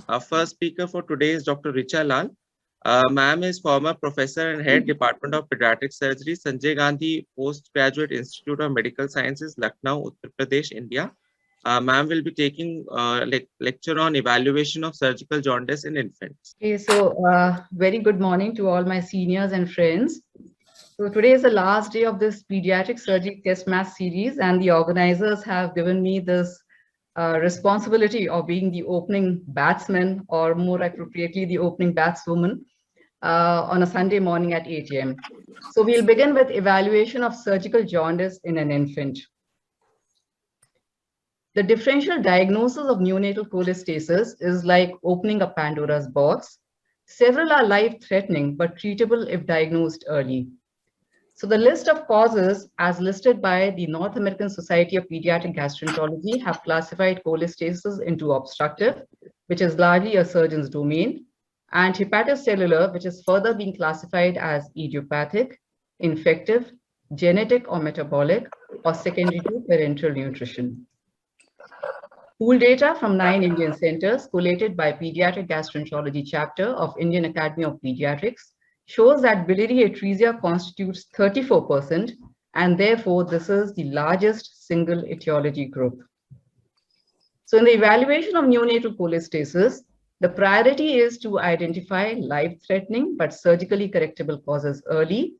Our first speaker for today is Dr. Richa Lal. Ma'am is former professor and head Department of Pediatric Surgery, Sanjay Gandhi Postgraduate Institute of Medical Sciences, Lucknow, Uttar Pradesh, India. Ma'am will be taking lecture on evaluation of surgical jaundice in infants. Okay, so very good morning to all my seniors and friends. So today is the last day of this pediatric surgery test match series, and the organizers have given me this responsibility of being the opening batsman, or more appropriately, the opening batswoman on a Sunday morning at 8 a.m. So we'll begin with evaluation of surgical jaundice in an infant. The differential diagnosis of neonatal cholestasis is like opening a Pandora's box. Several are life-threatening but treatable if diagnosed early. So the list of causes as listed by the North American Society of Pediatric Gastroenterology have classified cholestasis into obstructive, which is largely a surgeon's domain, and hepatocellular, which is further being classified as idiopathic, infective, genetic or metabolic, or secondary to parenteral nutrition. Pool data from 9 Indian centers collated by Pediatric Gastroenterology chapter of Indian Academy of Pediatrics shows that biliary atresia constitutes 34%, and therefore this is the largest single etiology group. So in the evaluation of neonatal cholestasis, the priority is to identify life-threatening but surgically correctable causes early,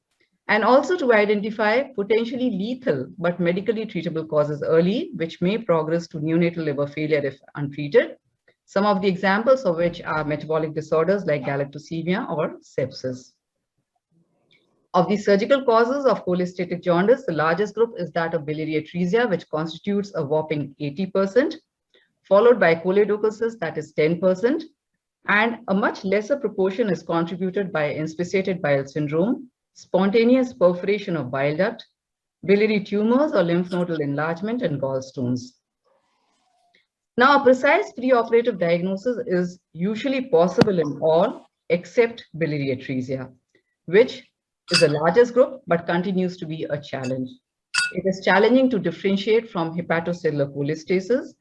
and also to identify potentially lethal but medically treatable causes early, which may progress to neonatal liver failure if untreated, some of the examples of which are metabolic disorders like galactosemia or sepsis. Of the surgical causes of cholestatic jaundice, the largest group is that of biliary atresia, which constitutes a whopping 80%, followed by choledochosis, that is 10%, and a much lesser proportion is contributed by inspissated bile syndrome, spontaneous perforation of bile duct, biliary tumors or lymph nodal enlargement, and gallstones. Now, a precise preoperative diagnosis is usually possible in all except biliary atresia, which is the largest group but continues to be a challenge. It is challenging to differentiate from hepatocellular cholestasis.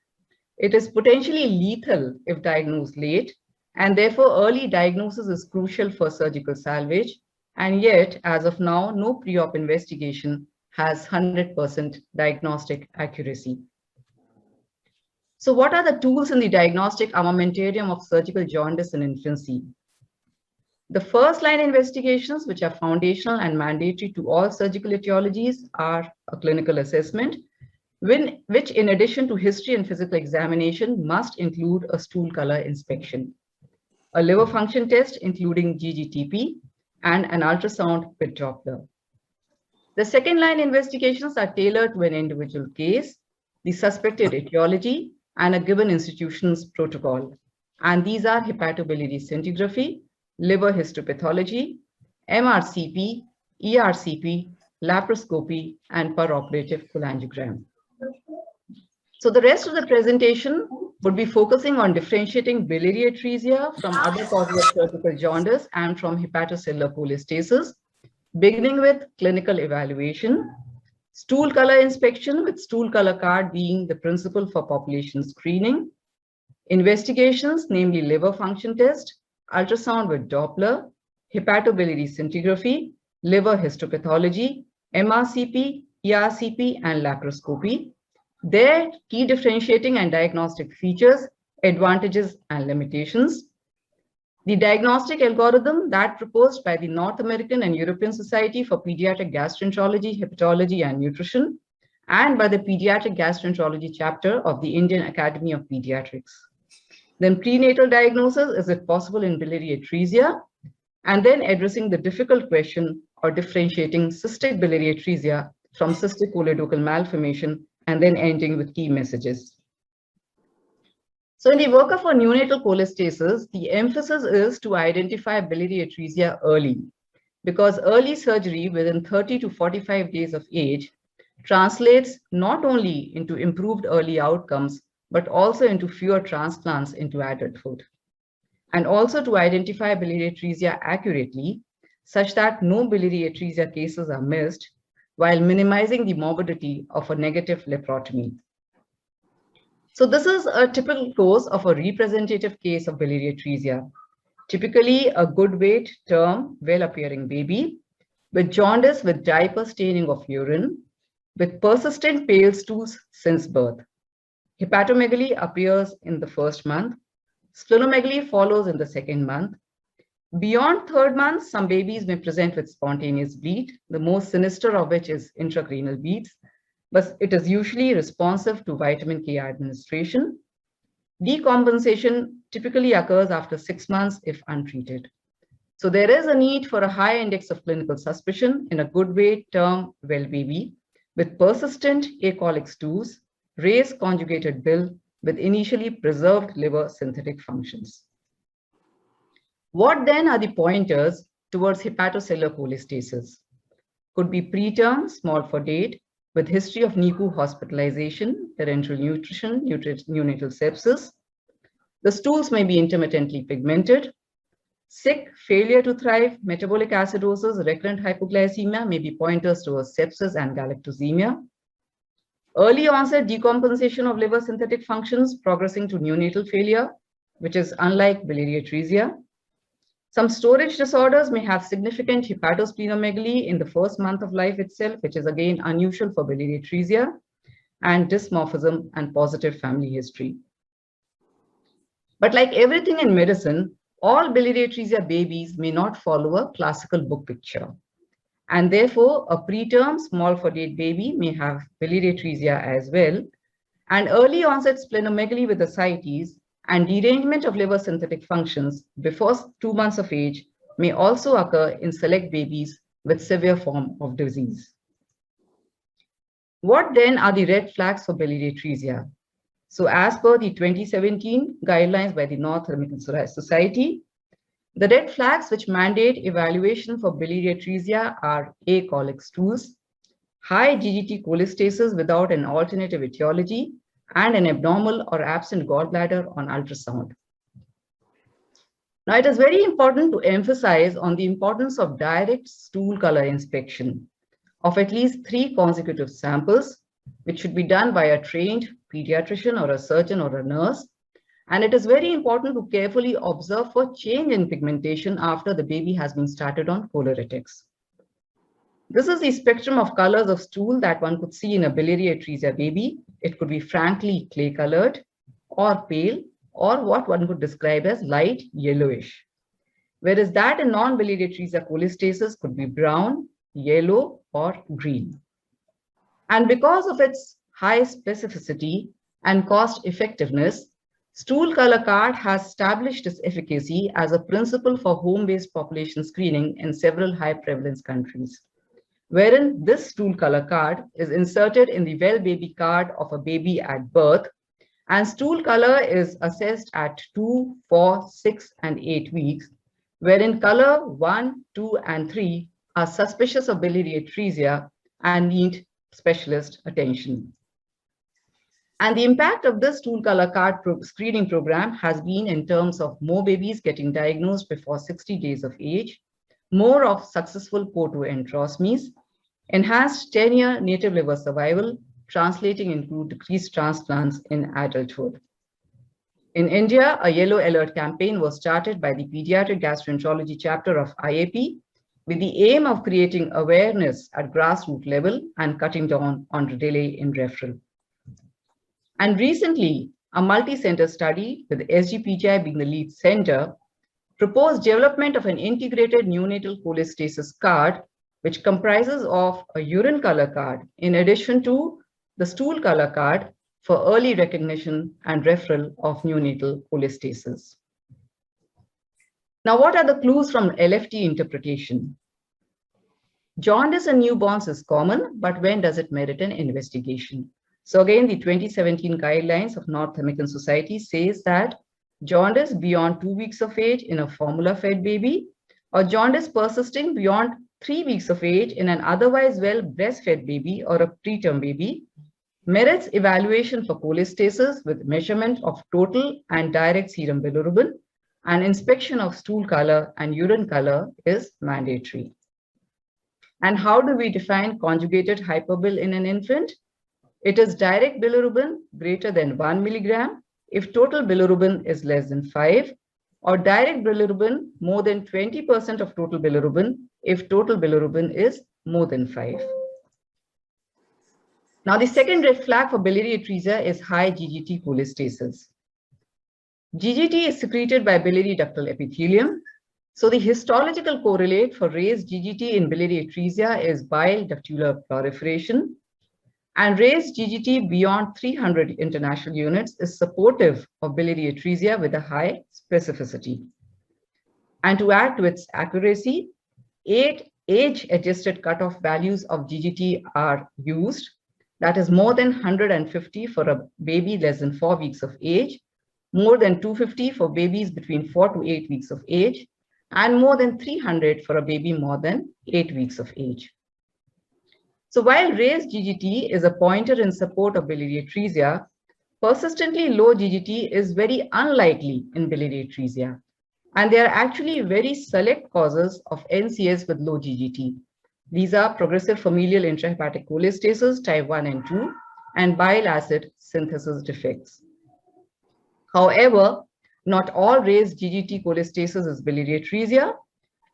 It is potentially lethal if diagnosed late, and therefore early diagnosis is crucial for surgical salvage. And yet, as of now, no pre-op investigation has 100% diagnostic accuracy. So what are the tools in the diagnostic armamentarium of surgical jaundice in infancy? The first line investigations, which are foundational and mandatory to all surgical etiologies, are a clinical assessment, which in addition to history and physical examination must include a stool color inspection, a liver function test including GGTP, and an ultrasound with Doppler. The second line investigations are tailored to an individual case, the suspected etiology, and a given institution's protocol. And these are hepatobiliary scintigraphy, liver histopathology, MRCP, ERCP, laparoscopy, and peroperative cholangiogram. So the rest of the presentation would be focusing on differentiating biliary atresia from other causes of surgical jaundice and from hepatocellular cholestasis, beginning with clinical evaluation, stool color inspection, with stool color card being the principle for population screening, investigations, namely liver function test, ultrasound with Doppler, hepatobiliary scintigraphy, liver histopathology, MRCP, ERCP, and laparoscopy. Their key differentiating and diagnostic features, advantages, and limitations. The diagnostic algorithm that proposed by the North American and European Society for Pediatric Gastroenterology, Hepatology, and Nutrition, and by the Pediatric Gastroenterology chapter of the Indian Academy of Pediatrics. Then prenatal diagnosis, is it possible in biliary atresia? And then addressing the difficult question or differentiating cystic biliary atresia from cystic choledochal malformation, and then ending with key messages. So in the workup for neonatal cholestasis, the emphasis is to identify biliary atresia early, because early surgery within 30 to 45 days of age translates not only into improved early outcomes, but also into fewer transplants into adulthood. And also to identify biliary atresia accurately, such that no biliary atresia cases are missed, while minimizing the morbidity of a negative laparotomy. So this is a typical course of a representative case of biliary atresia. Typically a good weight, term, well-appearing baby with jaundice with diaper staining of urine, with persistent pale stools since birth. Hepatomegaly appears in the first month. Splenomegaly follows in the second month. Beyond third month, some babies may present with spontaneous bleed, the most sinister of which is intracranial bleeds, but it is usually responsive to vitamin K administration. Decompensation typically occurs after 6 months if untreated. So there is a need for a high index of clinical suspicion in a good weight term well baby with persistent acolic stools, raised conjugated bill with initially preserved liver synthetic functions. What then are the pointers towards hepatocellular cholestasis? Could be preterm, small for date, with history of NICU hospitalization, parenteral nutrition, neonatal sepsis. The stools may be intermittently pigmented. Sick, failure to thrive, metabolic acidosis, recurrent hypoglycemia may be pointers towards sepsis and galactosemia. Early onset decompensation of liver synthetic functions progressing to neonatal failure, which is unlike biliary atresia. Some storage disorders may have significant hepatosplenomegaly in the first month of life itself, which is again unusual for biliary atresia, and dysmorphism and positive family history. But like everything in medicine, all biliary atresia babies may not follow a classical book picture. And therefore, a preterm small for date baby may have biliary atresia as well. And early onset splenomegaly with ascites and derangement of liver synthetic functions before 2 months of age may also occur in select babies with severe form of disease. What then are the red flags for biliary atresia? So as per the 2017 guidelines by the North American Society, the red flags which mandate evaluation for biliary atresia are acolic stools, high GGT cholestasis without an alternative etiology, and an abnormal or absent gallbladder on ultrasound. Now, it is very important to emphasize on the importance of direct stool color inspection of at least 3 consecutive samples, which should be done by a trained pediatrician or a surgeon or a nurse. And it is very important to carefully observe for change in pigmentation after the baby has been started on choleretics. This is the spectrum of colors of stool that one could see in a biliary atresia baby. It could be frankly clay colored or pale, or what one could describe as light yellowish. Whereas that in non-biliary atresia cholestasis could be brown, yellow, or green. And because of its high specificity and cost effectiveness, stool color card has established its efficacy as a principle for home-based population screening in several high prevalence countries, wherein this stool color card is inserted in the well baby card of a baby at birth, and stool color is assessed at 2, 4, 6, and 8 weeks, wherein color 1, 2, and 3 are suspicious of biliary atresia and need specialist attention. And the impact of this stool color card screening program has been in terms of more babies getting diagnosed before 60 days of age, more of successful potoenterostomies, enhanced 10-year native liver survival, translating into decreased transplants in adulthood. In India, a Yellow Alert campaign was started by the Pediatric Gastroenterology chapter of IAP with the aim of creating awareness at grassroots level and cutting down on the delay in referral. And recently, a multi-center study with SGPGI being the lead center proposed development of an integrated neonatal cholestasis card, which comprises of a urine color card in addition to the stool color card for early recognition and referral of neonatal cholestasis. Now, what are the clues from LFT interpretation? Jaundice in newborns is common, but when does it merit an investigation? So again, the 2017 guidelines of North American Society says that jaundice beyond 2 weeks of age in a formula-fed baby, or jaundice persisting beyond 3 weeks of age in an otherwise well breastfed baby or a preterm baby, merits evaluation for cholestasis with measurement of total and direct serum bilirubin, and inspection of stool color and urine color is mandatory. And how do we define conjugated hyperbil in an infant? It is direct bilirubin greater than 1 milligram if total bilirubin is less than 5, or direct bilirubin more than 20% of total bilirubin if total bilirubin is more than 5. Now, the second red flag for biliary atresia is high GGT cholestasis. GGT is secreted by biliary ductal epithelium. So the histological correlate for raised GGT in biliary atresia is bile ductular proliferation. And raised GGT beyond 300 international units is supportive of biliary atresia with a high specificity. And to add to its accuracy, 8 age-adjusted cutoff values of GGT are used. That is more than 150 for a baby less than 4 weeks of age, more than 250 for babies between 4 to 8 weeks of age, and more than 300 for a baby more than 8 weeks of age. So while raised GGT is a pointer in support of biliary atresia, persistently low GGT is very unlikely in biliary atresia. And there are actually very select causes of NCS with low GGT. These are progressive familial intrahepatic cholestasis type 1 and 2 and bile acid synthesis defects. However, not all raised GGT cholestasis is biliary atresia,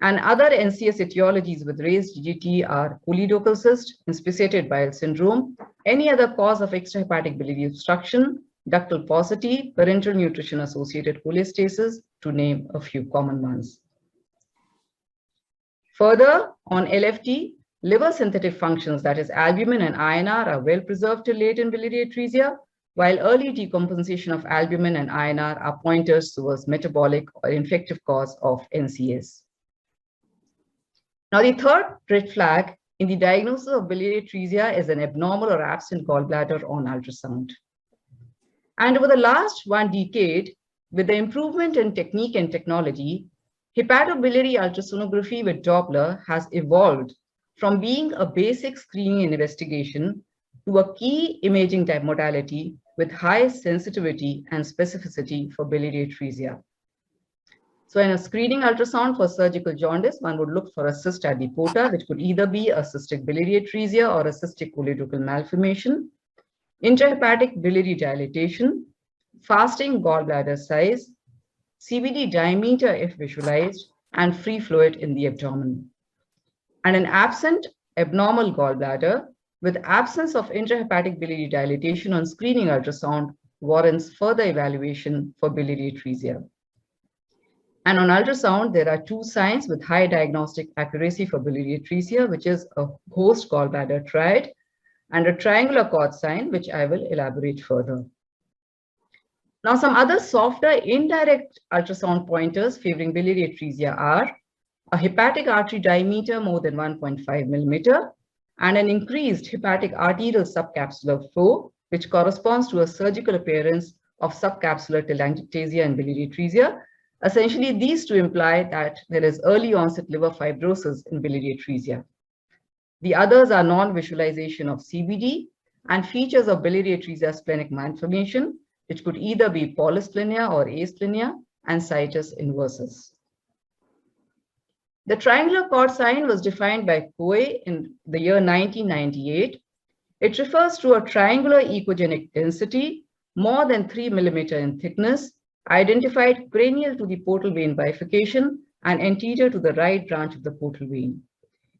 and other NCS etiologies with raised GGT are choledochal cyst, inspissated bile syndrome, any other cause of extrahepatic biliary obstruction, ductal paucity, parenteral nutrition associated cholestasis, to name a few common ones. Further, on LFT, liver synthetic functions, that is albumin and INR, are well preserved till late in biliary atresia, while early decompensation of albumin and INR are pointers towards metabolic or infective cause of NCS. Now, the third red flag in the diagnosis of biliary atresia is an abnormal or absent gallbladder on ultrasound. And over the last 1 decade, with the improvement in technique and technology, hepatobiliary ultrasonography with Doppler has evolved from being a basic screening investigation to a key imaging type modality with high sensitivity and specificity for biliary atresia. So in a screening ultrasound for surgical jaundice, one would look for a cyst at the porta, which could either be a cystic biliary atresia or a cystic choledochal malformation, intrahepatic biliary dilatation, fasting gallbladder size, CVD diameter if visualized, and free fluid in the abdomen. And an absent abnormal gallbladder with absence of intrahepatic biliary dilatation on screening ultrasound warrants further evaluation for biliary atresia. And on ultrasound, there are 2 signs with high diagnostic accuracy for biliary atresia, which is a host gallbladder triad and a triangular cord sign, which I will elaborate further. Now, some other softer indirect ultrasound pointers favoring biliary atresia are a hepatic artery diameter more than 1.5 millimeter and an increased hepatic arterial subcapsular flow, which corresponds to a surgical appearance of subcapsular telangiectasia and biliary atresia. Essentially, these 2 imply that there is early onset liver fibrosis in biliary atresia. The others are non-visualization of CVD and features of biliary atresia splenic malformation, which could either be polysplenia or asplenia, and situs inversus. The triangular cord sign was defined by Coe in the year 1998. It refers to a triangular echogenic density more than 3 millimeter in thickness, identified cranial to the portal vein bifurcation and anterior to the right branch of the portal vein.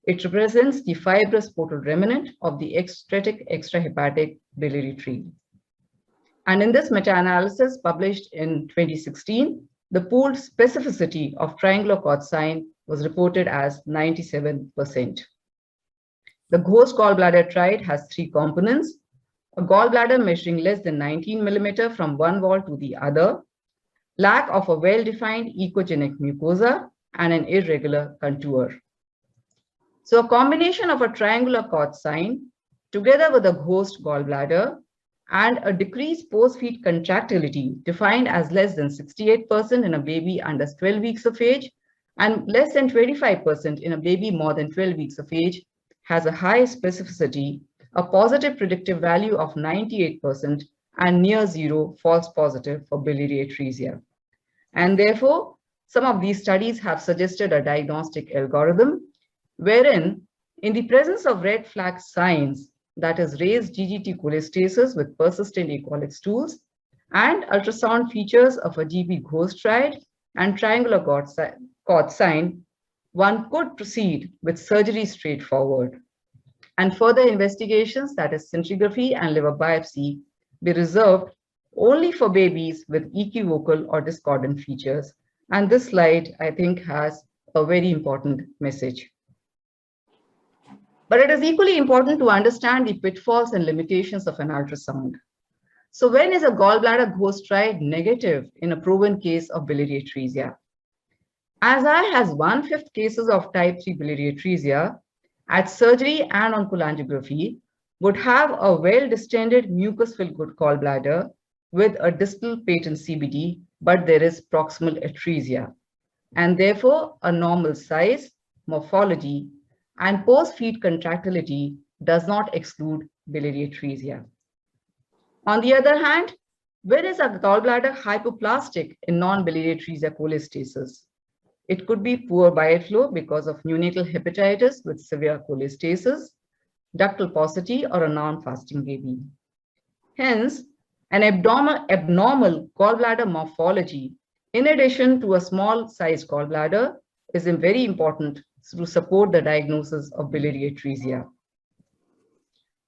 It represents the fibrous portal remnant of the extrahepatic extrahepatic biliary tree. And in this meta-analysis published in 2016, the pooled specificity of triangular cord sign was reported as 97%. The Ghost gallbladder triad has 3 components: a gallbladder measuring less than 19 millimeter from one wall to the other, lack of a well-defined echogenic mucosa, and an irregular contour. So a combination of a triangular cord sign together with a Ghost gallbladder and a decreased post-feed contractility defined as less than 68% in a baby under 12 weeks of age and less than 25% in a baby more than 12 weeks of age has a high specificity, a positive predictive value of 98% and near 0 false positive for biliary atresia. And therefore, some of these studies have suggested a diagnostic algorithm wherein in the presence of red flag signs, that is raised GGT cholestasis with persistent ecolic stools, and ultrasound features of a GB ghost ride and triangular cord sign, one could proceed with surgery straightforward. And further investigations, that is scintigraphy and liver biopsy, be reserved only for babies with equivocal or discordant features. And this slide, I think, has a very important message. But it is equally important to understand the pitfalls and limitations of an ultrasound. So when is a gallbladder ghost ride negative in a proven case of biliary atresia? As high as 1/5 cases of type 3 biliary atresia at surgery and on cholangiography would have a well-distended mucus-filled gallbladder with a distal patent CBD, but there is proximal atresia, and therefore a normal size, morphology, and post-feed contractility does not exclude biliary atresia. On the other hand, when is a gallbladder hypoplastic in non-biliary atresia cholestasis? It could be poor bile flow because of neonatal hepatitis with severe cholestasis, ductal paucity, or a non-fasting baby. Hence, an abnormal gallbladder morphology, in addition to a small-sized gallbladder, is very important to support the diagnosis of biliary atresia.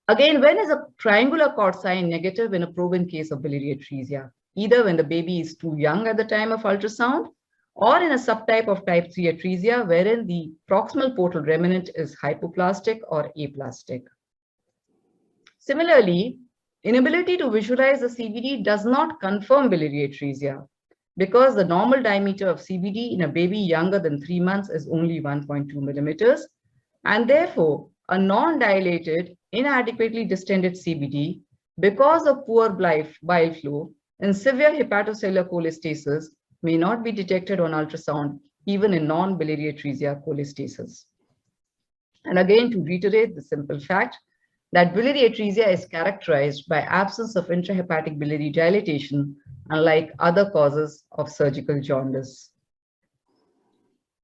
Again, when is a triangular cord sign negative in a proven case of biliary atresia? Either when the baby is too young at the time of ultrasound, or in a subtype of type 3 atresia wherein the proximal portal remnant is hypoplastic or aplastic. Similarly, inability to visualize the CBD does not confirm biliary atresia because the normal diameter of CBD in a baby younger than 3 months is only 1.2 millimeters, and therefore a non-dilated, inadequately distended CBD because of poor bile flow and severe hepatocellular cholestasis may not be detected on ultrasound even in non-biliary atresia cholestasis. And again, to reiterate the simple fact that biliary atresia is characterized by absence of intrahepatic biliary dilatation, unlike other causes of surgical jaundice.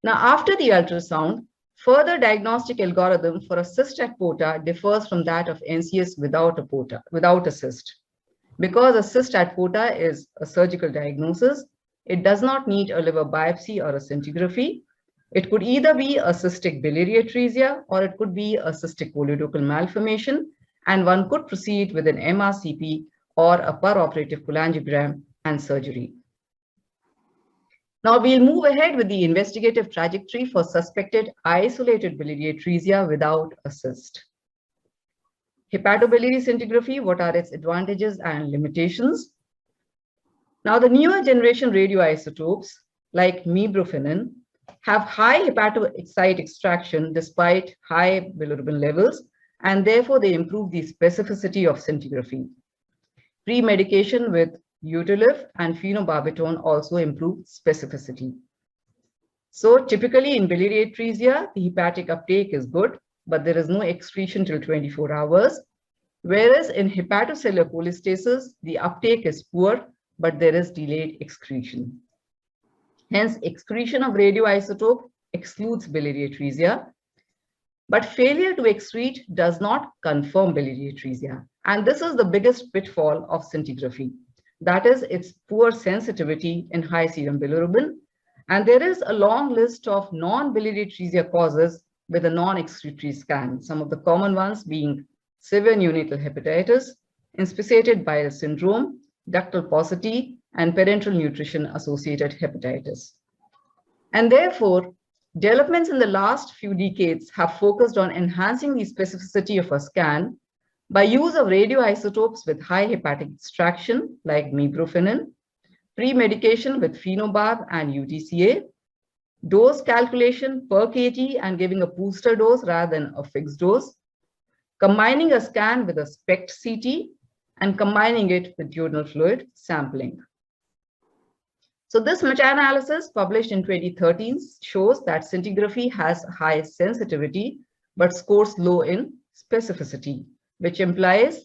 Now, after the ultrasound, further diagnostic algorithm for a cyst at porta differs from that of NCS without a cyst. Because a cyst at porta is a surgical diagnosis, it does not need a liver biopsy or a scintigraphy. It could either be a cystic biliary atresia or it could be a cystic choledochal malformation, and one could proceed with an MRCP or a peroperative cholangiogram and surgery. Now we'll move ahead with the investigative trajectory for suspected isolated biliary atresia without a cyst. Hepatobiliary scintigraphy, what are its advantages and limitations? Now the newer generation radioisotopes like mebrofenin have high hepatocyte extraction despite high bilirubin levels, and therefore they improve the specificity of scintigraphy. Pre-medication with Utiliv and phenobarbital also improve specificity. So typically in biliary atresia, the hepatic uptake is good, but there is no excretion till 24 hours. Whereas in hepatocellular cholestasis, the uptake is poor, but there is delayed excretion. Hence, excretion of radioisotope excludes biliary atresia, but failure to excrete does not confirm biliary atresia. And this is the biggest pitfall of scintigraphy. That is its poor sensitivity in high serum bilirubin. And there is a long list of non-biliary atresia causes with a non-excretory scan, some of the common ones being severe neonatal hepatitis, inspissated bile syndrome, ductal paucity, and parenteral nutrition associated hepatitis. And therefore, developments in the last few decades have focused on enhancing the specificity of a scan by use of radioisotopes with high hepatic extraction like mebrofenin, pre-medication with phenobarb and UTCA, dose calculation per kg and giving a booster dose rather than a fixed dose, combining a scan with a SPECT CT, and combining it with duodenal fluid sampling. So this meta-analysis published in 2013 shows that scintigraphy has high sensitivity but scores low in specificity, which implies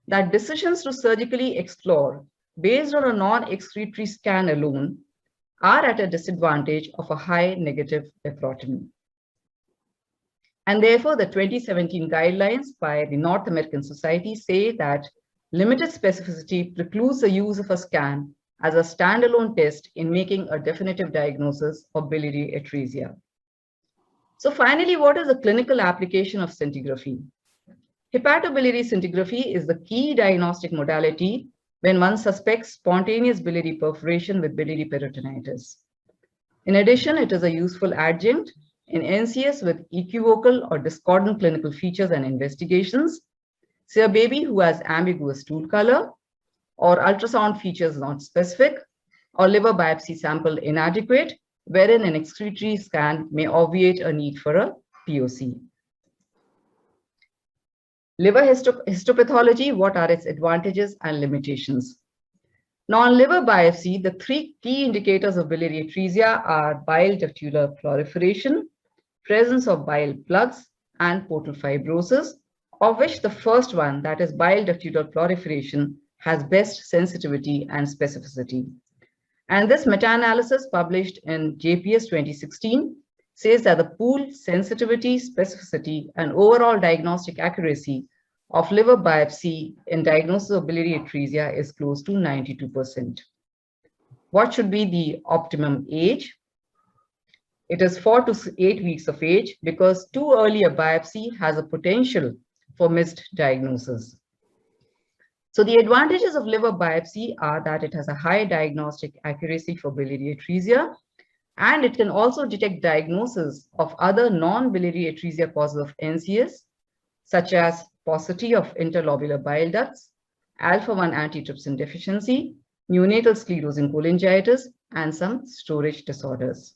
that decisions to surgically explore based on a non-excretory scan alone are at a disadvantage of a high negative nephrotomy. And therefore, the 2017 guidelines by the North American Society say that limited specificity precludes the use of a scan as a standalone test in making a definitive diagnosis of biliary atresia. So finally, what is the clinical application of scintigraphy? Hepatobiliary scintigraphy is the key diagnostic modality when one suspects spontaneous biliary perforation with biliary peritonitis. In addition, it is a useful adjunct in NCS with equivocal or discordant clinical features and investigations, say a baby who has ambiguous stool color, or ultrasound features not specific, or liver biopsy sample inadequate, wherein an excretory scan may obviate a need for a POC. Liver histopathology, what are its advantages and limitations? Now, on liver biopsy, the three key indicators of biliary atresia are bile ductular proliferation, presence of bile plugs, and portal fibrosis, of which the first one, that is bile ductular proliferation, has best sensitivity and specificity. And this meta-analysis published in JPS 2016 says that the pooled sensitivity, specificity, and overall diagnostic accuracy of liver biopsy in diagnosis of biliary atresia is close to 92%. What should be the optimum age? It is 4 to 8 weeks of age because too early a biopsy has a potential for missed diagnosis. So the advantages of liver biopsy are that it has a high diagnostic accuracy for biliary atresia, and it can also detect diagnosis of other non-biliary atresia causes of NCS, such as paucity of interlobular bile ducts, alpha-1 antitrypsin deficiency, neonatal sclerosing cholangitis, and some storage disorders.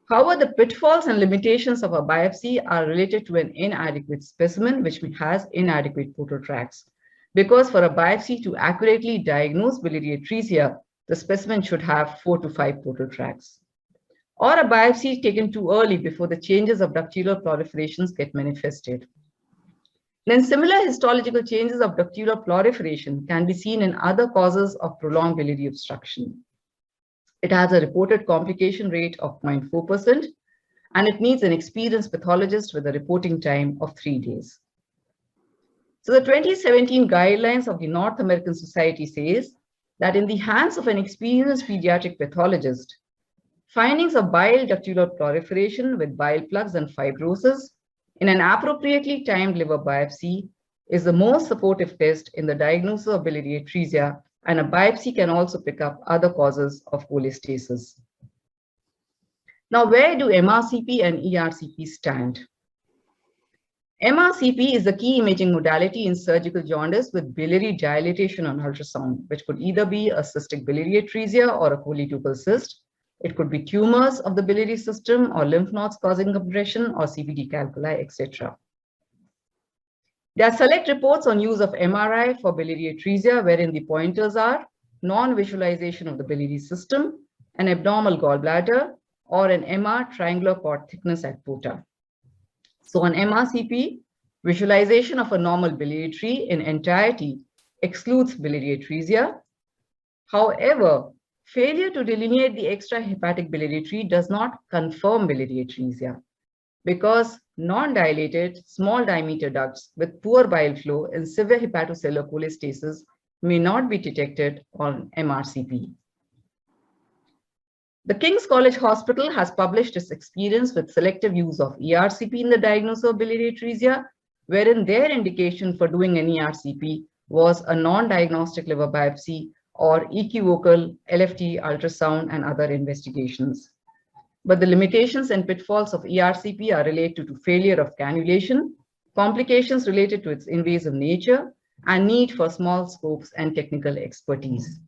However, the pitfalls and limitations of a biopsy are related to an inadequate specimen, which has inadequate portal tracts. Because for a biopsy to accurately diagnose biliary atresia, the specimen should have 4 to 5 portal tracts. Or a biopsy taken too early before the changes of ductular proliferations get manifested. Then similar histological changes of ductular proliferation can be seen in other causes of prolonged biliary obstruction. It has a reported complication rate of 0.4%, and it needs an experienced pathologist with a reporting time of 3 days. So the 2017 guidelines of the North American Society says that in the hands of an experienced pediatric pathologist, findings of bile ductular proliferation with bile plugs and fibrosis in an appropriately timed liver biopsy is the most supportive test in the diagnosis of biliary atresia, and a biopsy can also pick up other causes of cholestasis. Now, where do MRCP and ERCP stand? MRCP is the key imaging modality in surgical jaundice with biliary dilatation on ultrasound, which could either be a cystic biliary atresia or a choletuple cyst. It could be tumors of the biliary system or lymph nodes causing compression or CVD calculi, etc. There are select reports on use of MRI for biliary atresia, wherein the pointers are non-visualization of the biliary system, an abnormal gallbladder, or an MR triangular cord thickness at POTA. So on MRCP, visualization of a normal biliary tree in entirety excludes biliary atresia. However, failure to delineate the extrahepatic biliary tree does not confirm biliary atresia because non-dilated small diameter ducts with poor bile flow and severe hepatocellular cholestasis may not be detected on MRCP. The King's College Hospital has published its experience with selective use of ERCP in the diagnosis of biliary atresia, wherein their indication for doing an ERCP was a non-diagnostic liver biopsy or equivocal LFT ultrasound and other investigations. But the limitations and pitfalls of ERCP are related to failure of cannulation, complications related to its invasive nature, and need for small scopes and technical expertise.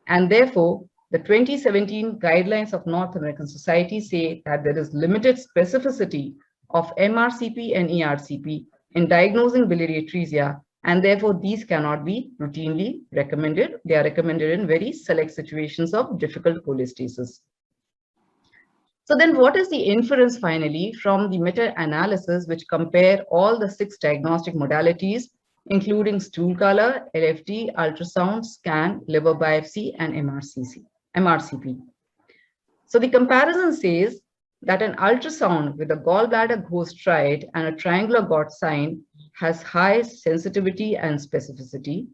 And therefore, the 2017 guidelines of North American Society say that there is limited specificity of MRCP and ERCP in diagnosing biliary atresia, and therefore these cannot be routinely recommended. They are recommended in very select situations of difficult cholestasis. So then what is the inference finally from the meta-analysis which compare all the 6 diagnostic modalities, including stool color, LFT, ultrasound, scan, liver biopsy, and MRCP. So the comparison says that an ultrasound with a gallbladder ghost right and a triangular Gott sign has high sensitivity and specificity.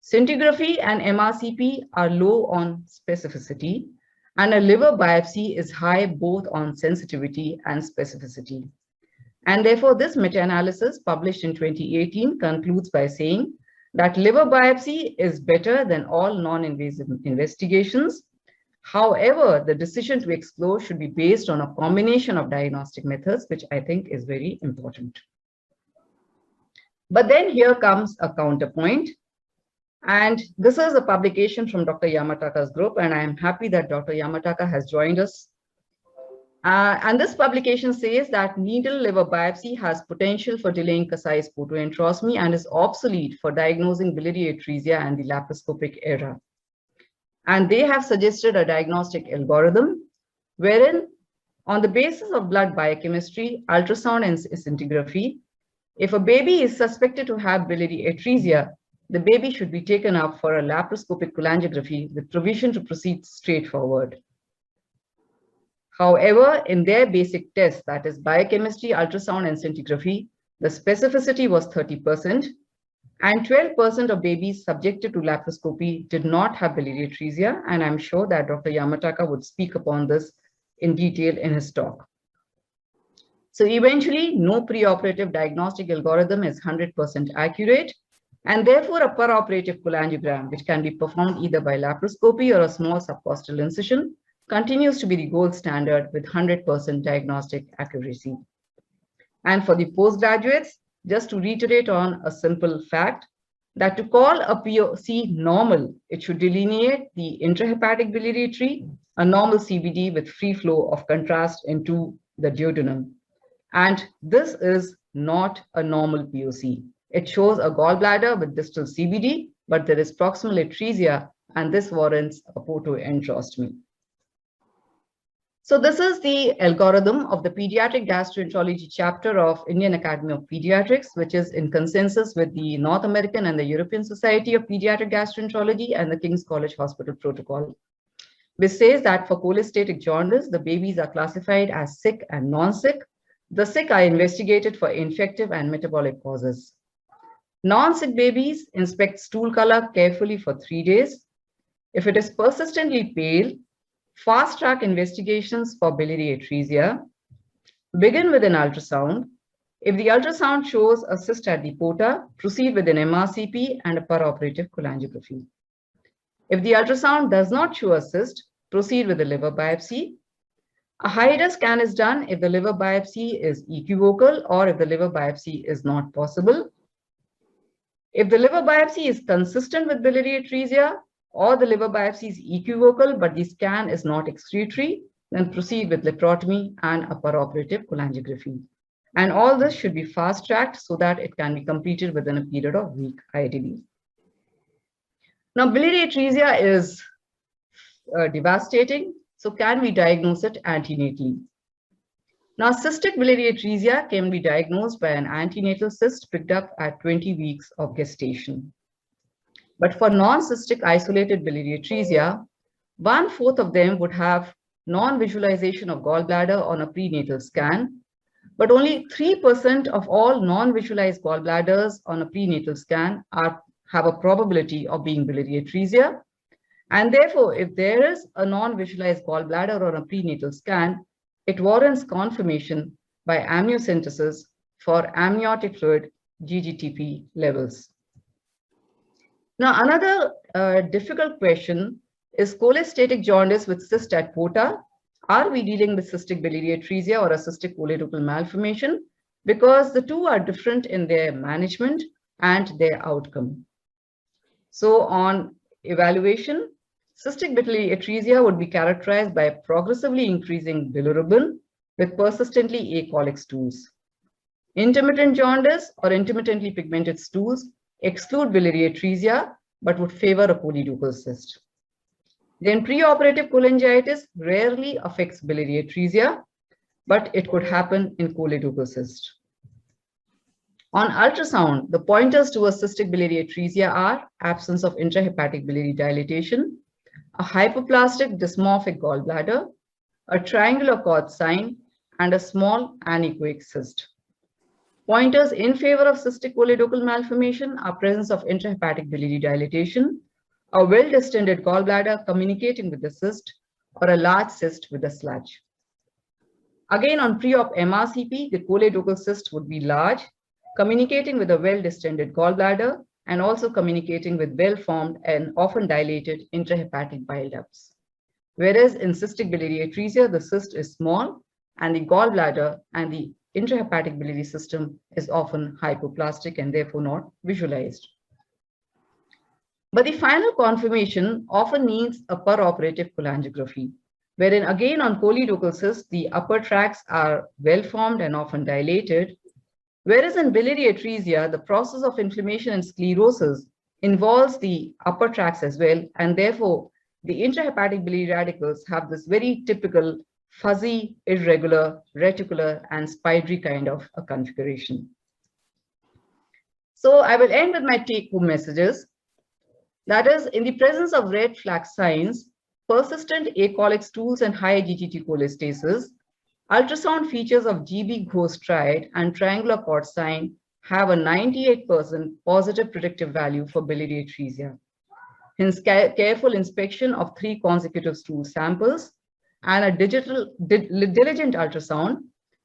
Scintigraphy and MRCP are low on specificity, and a liver biopsy is high both on sensitivity and specificity. And therefore, this meta-analysis published in 2018 concludes by saying that liver biopsy is better than all non-invasive investigations. However, the decision to explore should be based on a combination of diagnostic methods, which I think is very important. But then here comes a counterpoint. And this is a publication from Dr. Yamataka's group, and I am happy that Dr. Yamataka has joined us. And this publication says that needle liver biopsy has potential for delaying Kasai's photoenterostomy and is obsolete for diagnosing biliary atresia and the laparoscopic era. And they have suggested a diagnostic algorithm wherein, on the basis of blood biochemistry, ultrasound and scintigraphy, if a baby is suspected to have biliary atresia, the baby should be taken up for a laparoscopic cholangiography with provision to proceed straightforward. However, in their basic tests, that is biochemistry, ultrasound, and scintigraphy, the specificity was 30%, and 12% of babies subjected to laparoscopy did not have biliary atresia, and I'm sure that Dr. Yamataka would speak upon this in detail in his talk. So eventually, no preoperative diagnostic algorithm is 100% accurate, and therefore a peroperative cholangiogram, which can be performed either by laparoscopy or a small subcostal incision, continues to be the gold standard with 100% diagnostic accuracy. And for the postgraduates, just to reiterate on a simple fact, that to call a POC normal, it should delineate the intrahepatic biliary tree, a normal CBD with free flow of contrast into the duodenum. And this is not a normal POC. It shows a gallbladder with distal CBD, but there is proximal atresia, and this warrants a photoenterostomy. So this is the algorithm of the pediatric gastroenterology chapter of Indian Academy of Pediatrics, which is in consensus with the North American and the European Society of Pediatric Gastroenterology and the King's College Hospital Protocol, which says that for cholestatic jaundice, the babies are classified as sick and non-sick. The sick are investigated for infective and metabolic causes. Non-sick babies inspect stool color carefully for 3 days. If it is persistently pale, fast-track investigations for biliary atresia. Begin with an ultrasound. If the ultrasound shows a cyst at the porta, proceed with an MRCP and a peroperative cholangiography. If the ultrasound does not show a cyst, proceed with a liver biopsy. A HIDA scan is done if the liver biopsy is equivocal or if the liver biopsy is not possible. If the liver biopsy is consistent with biliary atresia or the liver biopsy is equivocal but the scan is not excretory, then proceed with laparotomy and a peroperative cholangiography. And all this should be fast-tracked so that it can be completed within a period of a week, ideally. Now, biliary atresia is devastating. So can we diagnose it antenatally? Now, cystic biliary atresia can be diagnosed by an antenatal cyst picked up at 20 weeks of gestation. But for non-cystic isolated biliary atresia, 1/4 of them would have non-visualization of gallbladder on a prenatal scan, but only 3% of all non-visualized gallbladders on a prenatal scan have a probability of being biliary atresia. And therefore, if there is a non-visualized gallbladder on a prenatal scan, it warrants confirmation by amniocentesis for amniotic fluid GGTP levels. Now, another difficult question is cholestatic jaundice with cyst at porta. Are we dealing with cystic biliary atresia or a cystic choledochal malformation? Because the two are different in their management and their outcome. So on evaluation, cystic biliary atresia would be characterized by progressively increasing bilirubin with persistently acholic stools. Intermittent jaundice or intermittently pigmented stools exclude biliary atresia but would favor a choledochal cyst. Then preoperative cholangitis rarely affects biliary atresia, but it could happen in choledochal cyst. On ultrasound, the pointers to a cystic biliary atresia are absence of intrahepatic biliary dilatation, a hypoplastic dysmorphic gallbladder, a triangular cord sign, and a small anechoic cyst. Pointers in favor of cystic choledochal malformation are presence of intrahepatic biliary dilatation, a well-distended gallbladder communicating with the cyst, or a large cyst with a sludge. Again, on pre-op MRCP, the choledochal cyst would be large, communicating with a well-distended gallbladder and also communicating with well-formed and often dilated intrahepatic bile ducts. Whereas in cystic biliary atresia, the cyst is small and the gallbladder and the intrahepatic biliary system is often hypoplastic and therefore not visualized. But the final confirmation often needs a peroperative cholangiography, wherein again on choledochal cysts, the upper tracts are well-formed and often dilated, whereas in biliary atresia, the process of inflammation and sclerosis involves the upper tracts as well, and therefore the intrahepatic biliary radicals have this very typical fuzzy, irregular, reticular, and spidery kind of a configuration. So I will end with my take-home messages. That is, in the presence of red flag signs, persistent acolic stools and high GGT cholestasis, ultrasound features of GB ghost triad and triangular cord sign have a 98% positive predictive value for biliary atresia. Hence, careful inspection of 3 consecutive stool samples and a diligent ultrasound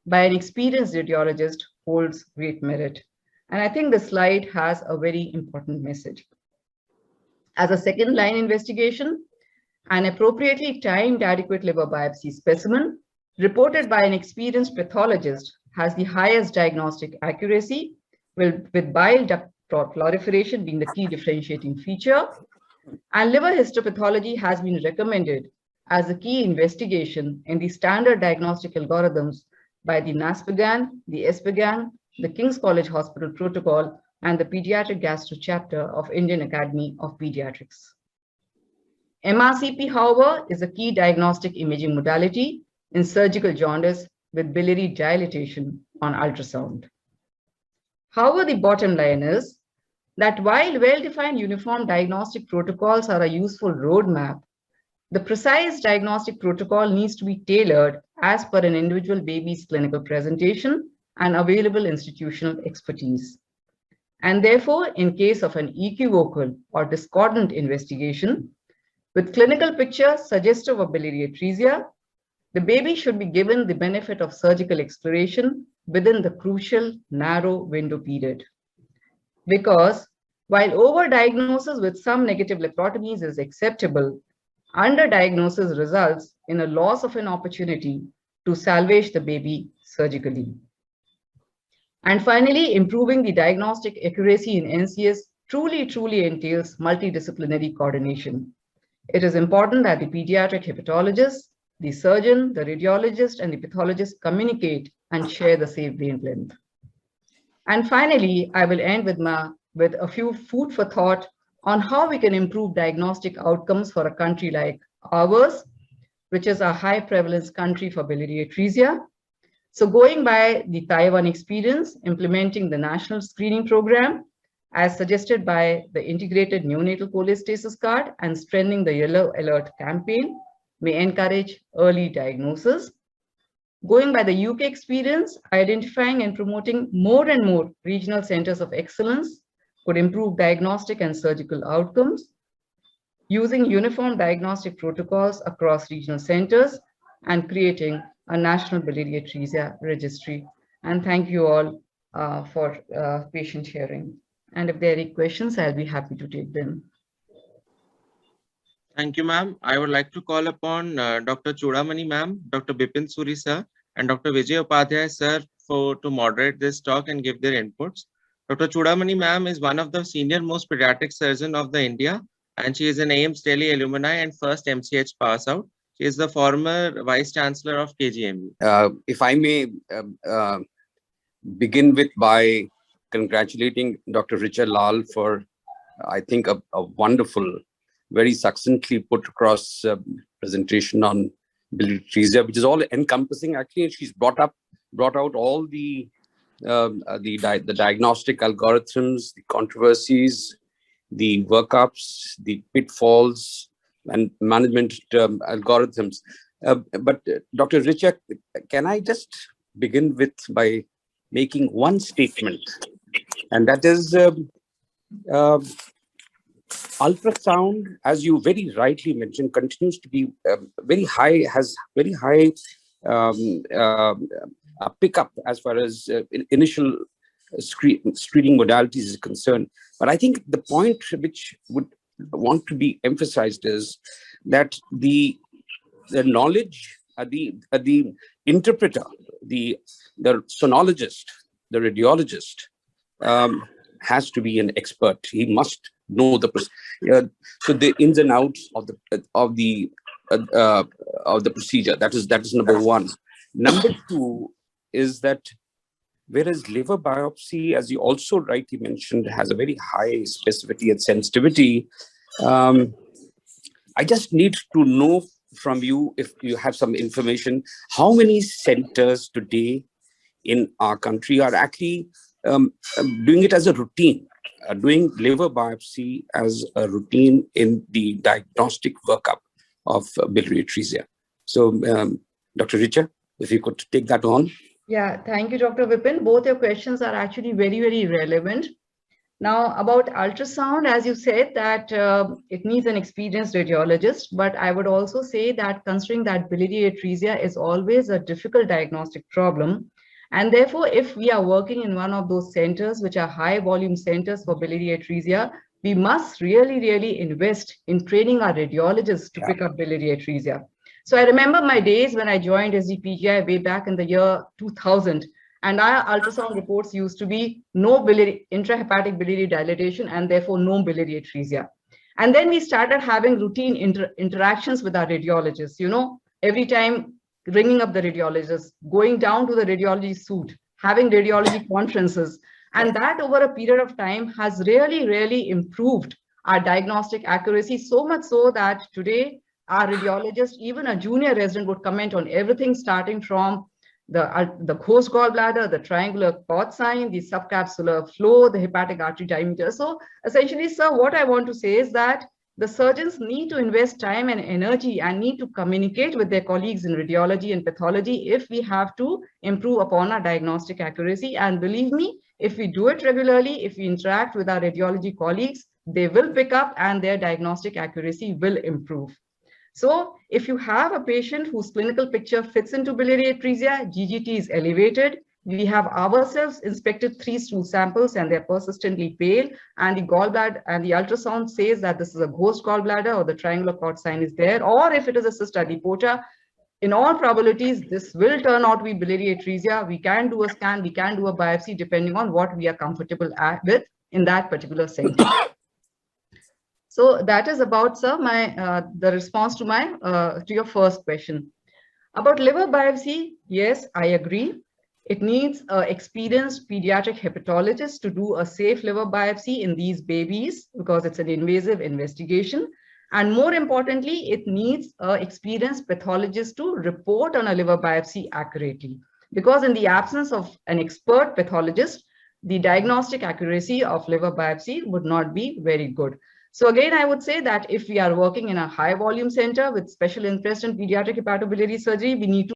by an experienced radiologist holds great merit. And I think the slide has a very important message. As a second line investigation, an appropriately timed adequate liver biopsy specimen reported by an experienced pathologist has the highest diagnostic accuracy, with bile duct proliferation being the key differentiating feature. And liver histopathology has been recommended as a key investigation in the standard diagnostic algorithms by the NASPGHAN, the ESPGHAN, the King's College Hospital Protocol, and the Pediatric Gastro Chapter of Indian Academy of Pediatrics. MRCP, however, is a key diagnostic imaging modality in surgical jaundice with biliary dilatation on ultrasound. However, the bottom line is that while well-defined uniform diagnostic protocols are a useful roadmap, the precise diagnostic protocol needs to be tailored as per an individual baby's clinical presentation and available institutional expertise. And therefore, in case of an equivocal or discordant investigation, with clinical picture suggestive of biliary atresia, the baby should be given the benefit of surgical exploration within the crucial narrow window period. Because while overdiagnosis with some negative laparotomies is acceptable, underdiagnosis results in a loss of an opportunity to salvage the baby surgically. And finally, improving the diagnostic accuracy in NCS truly entails multidisciplinary coordination. It is important that the pediatric hepatologist, the surgeon, the radiologist, and the pathologist communicate and share the same wavelength. And finally, I will end with a few food for thought on how we can improve diagnostic outcomes for a country like ours, which is a high prevalence country for biliary atresia. So going by the Taiwan experience, implementing the national screening program as suggested by the integrated neonatal cholestasis card and strengthening the yellow alert campaign may encourage early diagnosis. Going by the UK experience, identifying and promoting more and more regional centers of excellence could improve diagnostic and surgical outcomes. Using uniform diagnostic protocols across regional centers and creating a national biliary atresia registry. And thank you all for patient hearing. And if there are any questions, I'll be happy to take them. Thank you, ma'am. I would like to call upon Dr. Chudamani, ma'am, Dr. Bipin Suri, sir, and Dr. Vijay Upadhyay, sir, to moderate this talk and give their inputs. Dr. Chudamani, ma'am, is one of the senior most pediatric surgeon of the India, and she is an AIIMS Delhi alumni and first MCH pass out. She is the former Vice Chancellor of KGMU. If I may begin by congratulating Dr. Richa Lal for, I think, a wonderful, very succinctly put across presentation on biliary atresia, which is all encompassing. Actually, she's brought out all the diagnostic algorithms, the controversies, the workups, the pitfalls, and management algorithms. But Dr. Richa, can I just begin by making one statement, and that is ultrasound, as you very rightly mentioned, continues to be very high, has very high pickup as far as initial screening modalities is concerned. But I think the point which would want to be emphasized is that the knowledge, the interpreter, the sonologist, the radiologist has to be an expert. He must know so the ins and outs of the procedure. That is number one. Number two is that whereas liver biopsy, as you also rightly mentioned, has a very high specificity and sensitivity, I just need to know from you, if you have some information, how many centers today in our country are actually doing it as a routine, doing liver biopsy as a routine in the diagnostic workup of biliary atresia. So, Dr. Richa, if you could take that on. Yeah, thank you, Dr. Vipin. Both your questions are actually very, very relevant. Now, about ultrasound, as you said, that it needs an experienced radiologist, but I would also say that considering that biliary atresia is always a difficult diagnostic problem, and therefore, if we are working in one of those centers, which are high volume centers for biliary atresia, we must really, really invest in training our radiologists to pick up biliary atresia. So I remember my days when I joined SGPGI way back in the year 2000, and our ultrasound reports used to be no intrahepatic biliary dilatation and therefore no biliary atresia. And then we started having routine interactions with our radiologists, you know, every time ringing up the radiologist, going down to the radiology suite, having radiology conferences. And that over a period of time has really, really improved our diagnostic accuracy, so much so that today our radiologist, even a junior resident, would comment on everything starting from the ghost gallbladder, the triangular port sign, the subcapsular flow, the hepatic artery diameter. So essentially, sir, what I want to say is that the surgeons need to invest time and energy and need to communicate with their colleagues in radiology and pathology if we have to improve upon our diagnostic accuracy. And believe me, if we do it regularly, if we interact with our radiology colleagues, they will pick up and their diagnostic accuracy will improve. So if you have a patient whose clinical picture fits into biliary atresia, GGT is elevated, we have ourselves inspected 3 stool samples and they're persistently pale, and the gallbladder and the ultrasound says that this is a ghost gallbladder or the triangular port sign is there, or if it is a cyst adipota, in all probabilities, this will turn out to be biliary atresia. We can do a scan, we can do a biopsy depending on what we are comfortable with in that particular center. So that is about, sir, the response to your first question. About liver biopsy, yes, I agree. It needs an experienced pediatric hepatologist to do a safe liver biopsy in these babies because it's an invasive investigation. And more importantly, it needs an experienced pathologist to report on a liver biopsy accurately. Because in the absence of an expert pathologist, the diagnostic accuracy of liver biopsy would not be very good. So again, I would say that if we are working in a high volume center with special interest in pediatric hepatobiliary surgery, we need to